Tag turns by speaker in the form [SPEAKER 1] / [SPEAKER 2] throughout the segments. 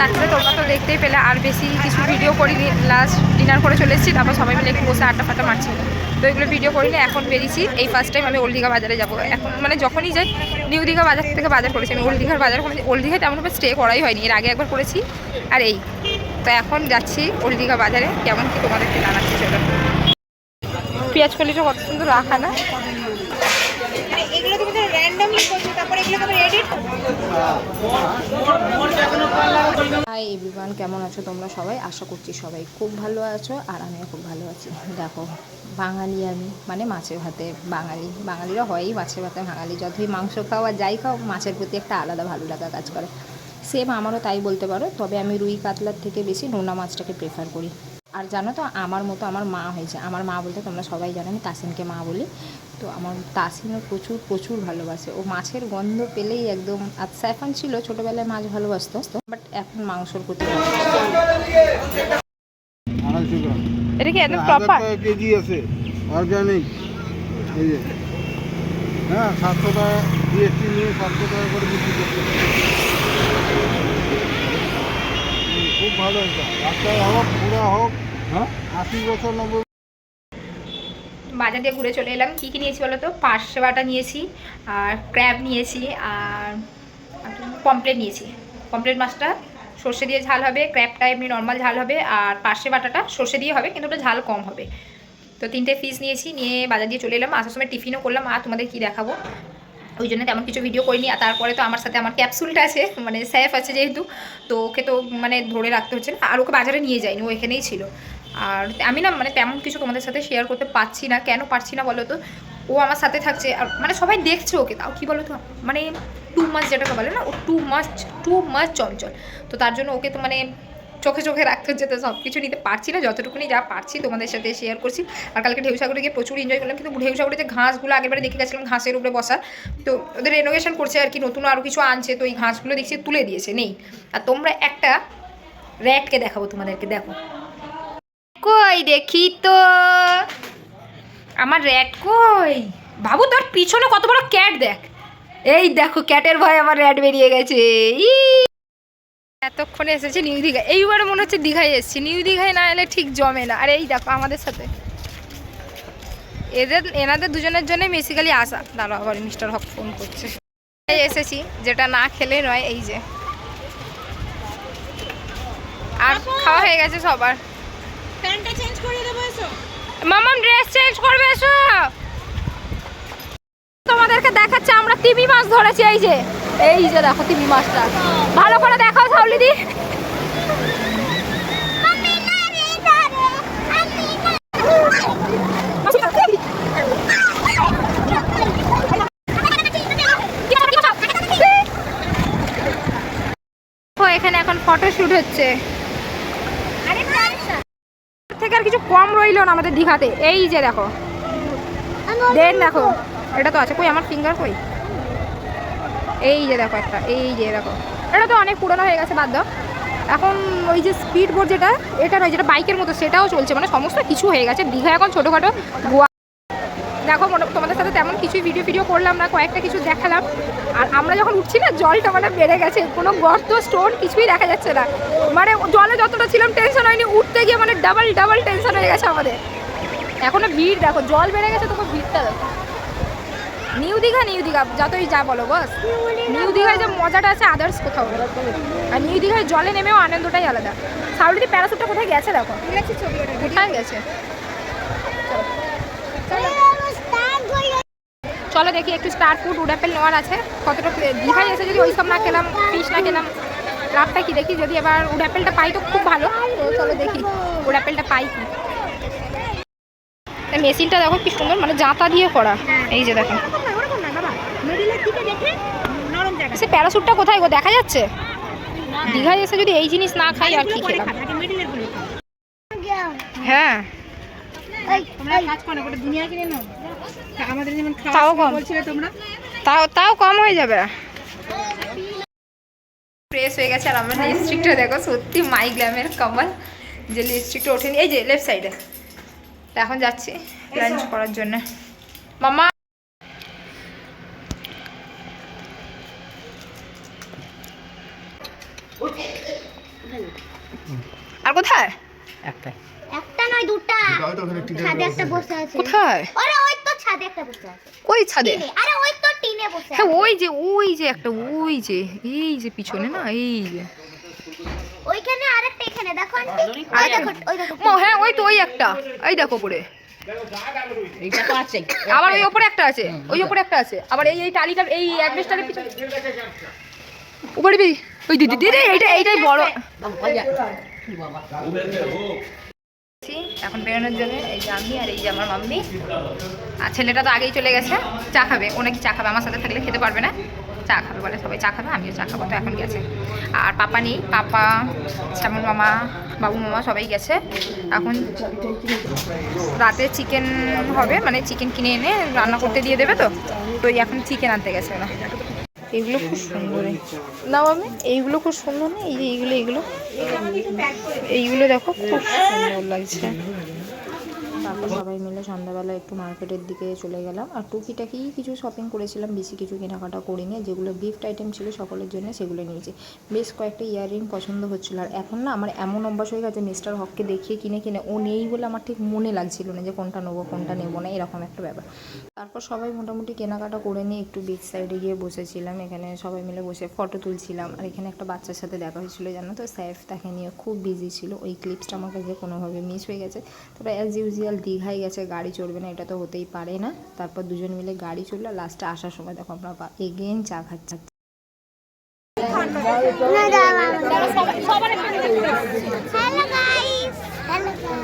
[SPEAKER 1] তারপরে তোমরা তো দেখতেই পেলে, আর বেশি কিছু ভিডিও করিনি। লাস্ট ডিনার করে চলে এসেছি, তারপর সবাই মিলে একটু বসে আড্ডা ফাটা মারছিল। তো এগুলো ভিডিও করিনি, এখন বেরিয়েছি। এই ফার্স্ট টাইম আমি ওল্ড দীঘা বাজারে যাবো। এখন মানে যখনই যাই নিউ দীঘা বাজার থেকে বাজার করেছি আমি। ওল্ড দীঘার বাজার করেছি, ওল্ড দীঘায় তেমনভাবে স্টে করাই হয়নি, এর আগে একবার করেছি। আর এই তো এখন যাচ্ছি ওল্ড দীঘা বাজারে, কেমন কি তোমাদেরকে জানাচ্ছি। চলো, পেঁয়াজ কলিটা কত সুন্দর রাখা না।
[SPEAKER 2] এগুলো তুমি তো র্যান্ডমলি করছো, তারপরে এগুলো তুমি এডিট করছো।
[SPEAKER 3] হাই এভরিওয়ান, কেমন আছো তোমরা সবাই? আশা করছি সবাই খুব ভালো আছো, আর আমিও খুব ভালো আছি। দেখো, বাঙালি আমি, মানে মাছে ভাতে বাঙালি। বাঙালিরা হয়ই মাছে ভাতে বাঙালি। যতই মাংস খাও আর যাই খাও, মাছের প্রতি একটা আলাদা ভালো লাগা কাজ করে। সেম আমারও তাই বলতে পারো। তবে আমি রুই কাতলার থেকে বেশি নোনা মাছটাকে প্রেফার করি। আর জানো তো, আমার মতো আমার মা হয়েছে। আমার মা বলতে তোমরা সবাই জানো আমি তাসিনকে মা বলি। তো আমার তাসিনও প্রচুর প্রচুর ভালোবাসে। ও মাছের গন্ধ পেলেই একদম। আর সাইফান ছিল ছোটোবেলায় মাছ ভালোবাসতো, বাট এখন মাংসর প্রতি।
[SPEAKER 1] এটা কি একদম প্রপার
[SPEAKER 4] কেজি আছে অর্গানিক। এই যে হ্যাঁ, 700 টাকা জিএসটি নিয়ে 700 টাকা করে বিক্রি করতে। খুব ভালো এটা, রাস্তায় হোক পুরা হোক, হ্যাঁ 80 বছর 90।
[SPEAKER 1] বাজার দিয়ে ঘুরে চলে এলাম। কী কী নিয়েছি বলো তো? পার্শে বাটা নিয়েছি, আর ক্র্যাব নিয়েছি, আর পমপ্লেট নিয়েছি। পমপ্লেট মাছটা সর্ষে দিয়ে ঝাল হবে, ক্র্যাবটা এমনি নর্মাল ঝাল হবে, আর পার্শে বাটাটা সর্ষে দিয়ে হবে, কিন্তু ওটা ঝাল কম হবে। তো 3টে ফিস নিয়েছি, নিয়ে বাজার দিয়ে চলে এলাম। আসার সময় টিফিনও করলাম। আর তোমাদের কি দেখাবো, ওই জন্য তেমন কিছু ভিডিও করিনি। আর তারপরে তো আমার সাথে আমার ক্যাপসুলটা আছে, মানে সেফ আছে যেহেতু, তো ওকে তো মানে ধরে রাখতে হচ্ছে না। আর ওকে বাজারে নিয়ে যাইনি, ও এখানেই ছিল। আর আমি না মানে তেমন কিছু তোমাদের সাথে শেয়ার করতে পারছি না। কেন পারছি না বলো তো? ও আমার সাথে থাকছে, আর মানে সবাই দেখছে ওকে, তাও কি বলো তো, মানে টু মাছ যেটাকে বলে না, ও টু মাছ চঞ্চল। তো তার জন্য ওকে তো মানে চোখে চোখে রাখতে হচ্ছে। তো সব কিছু নিতে পারছি না, যতটুকুনি যা পারছি তোমাদের সাথে শেয়ার করছি। আর কালকে ঢেউসাগরে গিয়ে প্রচুর এনজয় করলাম। কিন্তু ঢেউসাগরে যে ঘাসগুলো আগেরবারে দেখে গেছিলাম ঘাসের উপরে বসা, তো ওদের রেনোভেশন করছে আর কি, নতুন আরও কিছু আনছে। তো এই ঘাসগুলো দেখছি তুলে দিয়েছে, নেই। আর তোমরা একটা র্যাটকে দেখাবো তোমাদেরকে, দেখো কই দেখি তো আমার র্যাট কই। বাবু তোর পিছনে কত বড় ক্যাট, দেখ। এই দেখো, ক্যাটের ভয় আমার র্যাট বেরিয়ে গেছে। এতক্ষণে এসেছে নিউ দীঘা। এইবারে মনে হচ্ছে দীঘায় এসেছি, নিউ দীঘায় না এলে ঠিক জমে না। আর এই দেখো আমাদের সাথে এনাদের দুজনের জন্য বেসিক্যালি আসা। দাঁড়াও, আবার মিস্টার হক ফোন করছে। এসেছি, যেটা না খেলে নয়, এই যে। আর খাওয়া হয়ে গেছে সবার।
[SPEAKER 2] প্যান্টটা চেঞ্জ করে দেবো, এসো।
[SPEAKER 1] মামাম ড্রেস চেঞ্জ করবে, এসো। তোমাদেরকে দেখাচ্ছে আমরা তিমি মাছ ধরেছি। এই যে দেখো তিমি মাছটা, ভালো করে দেখাও সাউলিদি। এখানে এখন ফটোশুট হচ্ছে। থেকে আর কিছু কম রইলো না আমাদের দীঘাতে। এই যে দেখো, দেন দেখো, এটা তো আছে। কই আমার ফিঙ্গার কই? এই যে দেখো একটা, এই যে দেখো, এটা তো অনেক পুরনো হয়ে গেছে, বাদ দাও। এখন ওই যে স্পিড বোট যেটা, এটা নয়, যেটা বাইকের মতো, সেটাও চলছে। মানে সমস্ত কিছু হয়ে গেছে দীঘা এখন ছোটোখাটো গোয়া। দেখো, তোমাদের সাথে তেমন কিছুই ভিডিও করলাম না, কয়েকটা কিছু দেখালাম। আর আমরা যখন উঠছি না, জলটা মানে বেড়ে গেছে, কোনো গর্ত স্টোন কিছুই দেখা যাচ্ছে না। মানে জলে যতটা ছিলাম টেনশন হয়নি, উঠতে গিয়ে মানে ডাবল টেনশন হয়ে গেছে আমাদের। এখনো ভিড় দেখো, জল বেড়ে গেছে, তখন ভিড়টা দেখো। নিউ দীঘা যতই যা বলো বস, নিউ দীঘায় যে মজাটা আছে আদার্স কোথাও। আর নিউ দীঘায় জলে নেমেও আনন্দটাই আলাদা। সাউলিদি প্যারাসুটটা কোথায় গেছে দেখো, কোথায় গেছে। চলো দেখি, একটু স্টার ফুড উড অ্যাপেল নেওয়ার আছে। কতটা দীঘায় এসে যদি ওই সব না খেলাম, ফিশ না খেলাম, লাভটা কি দেখি। যদি এবার উড অ্যাপেলটা পাই তো খুব ভালো। তো চলো দেখি উড অ্যাপেলটা পাই কি। মেশিনটা দেখো কি সুন্দর, মানে জাঁতা দিয়ে করা। এই যে দেখো, সে প্যারাসুটটা কোথায় গো, দেখা যাচ্ছে? দীঘায় এসে যদি এই জিনিস না খাই আর কি খেলাম। হ্যাঁ, তাও কম হয়ে যাবে। ফ্রেশ হয়ে গেছে। আর আমার লিপস্টিকটা দেখো, সত্যি মাই গ্ল্যামের কমাল, যে লিপস্টিকটা ওঠেনি। এই যে লেফট সাইডে। এখন যাচ্ছি লাঞ্চ করার জন্য। মামা আর কোথায়?
[SPEAKER 5] একটা নয় দুটা ছাদে একটা বসে আছে
[SPEAKER 1] কোথায়?
[SPEAKER 5] আরে ওই তো ছাদে একটা বসে আছে
[SPEAKER 1] কই ছাদে?
[SPEAKER 5] টিনে। আরে ওই তো টিনে বসে
[SPEAKER 1] হ্যাঁ
[SPEAKER 5] আছে
[SPEAKER 1] ওই যে একটা ওই যে এই যে পিছনে না এই যে
[SPEAKER 5] ওইখানে আরেকটা এখানে দেখো আন্টি ওই দেখো
[SPEAKER 1] হ্যাঁ ওই তো ওই একটা এই দেখো উপরে আবার ওই ওপরে একটা আছে ওই ওপরে একটা আছে আবার এই টালিটার এই অ্যাডভেস্টারের পিছনে উপরে ওই দিদি দিদি এইটাই বড় এখন বেরোনোর জন্য এই যে আমি আর এই যে আমার মাম্মি আর ছেলেটা তো আগেই চলে গেছে চা খাবে ও নাকি চা খাবে আমার সাথে থাকলে খেতে পারবে না চা খাবে বলে সবাই চা খাবে আমিও চা খাবো তো এখন গেছে আর পাপা নেই পাপা শ্যামল মামা বাবু মামা সবাই গেছে এখন রাতে চিকেন হবে মানে চিকেন কিনে এনে রান্না করতে দিয়ে দেবে তো এখন চিকেন আনতে গেছে ওরা এগুলো খুব সুন্দর না মামি এইগুলো খুব সুন্দর না এই যে এইগুলো দেখো খুব সুন্দর লাগছে
[SPEAKER 3] তারপর সবাই মিলে সন্ধ্যাবেলা একটু মার্কেটের দিকে চলে গেলাম আর টুকিটাকি কিছু শপিং করেছিলাম বেশি কিছু কেনাকাটা করিনি যেগুলো গিফট আইটেম ছিল সকলের জন্য সেগুলো নিয়েছি বেশ কয়েকটা ইয়াররিং পছন্দ হচ্ছিল আর এখন না আমার এমন অভ্যাস হয়ে গেছে মিস্টার হককে দেখিয়ে কিনে ও নেই বলে আমার ঠিক মনে লাগছিল না যে কোনটা নেবো কোনটা নেবো না এরকম একটা ব্যাপার তারপর সবাই মোটামুটি কেনাকাটা করে নিয়ে একটু বিচ সাইডে গিয়ে বসেছিলাম এখানে সবাই মিলে বসে ফটো তুলছিলাম আর এখানে একটা বাচ্চার সাথে দেখা হয়েছিল জানো তো সাইফ তাকে নিয়ে খুব বিজি ছিল ওই ক্লিপসটা আমার কাছে কোনোভাবে মিস হয়ে গেছে তবে অ্যাজ ইউজুয়াল দীঘায় গেছে গাড়ি চড়বে না এটা তো হতেই পারে না তারপর দুজন মিলে গাড়ি চললো লাস্টে আসার সময় দেখো আমরা এগেন চা খাচ্ছি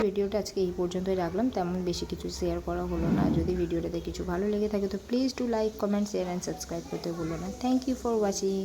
[SPEAKER 3] ভিডিওটা আজকে এই পর্যন্তই রাখলাম তেমন বেশি কিছু শেয়ার করা হলো না যদি ভিডিওটাতে কিছু ভালো লেগে থাকে তো please do like comment share and subscribe করতে ভুলো না থ্যাংক ইউ ফর ওয়াচিং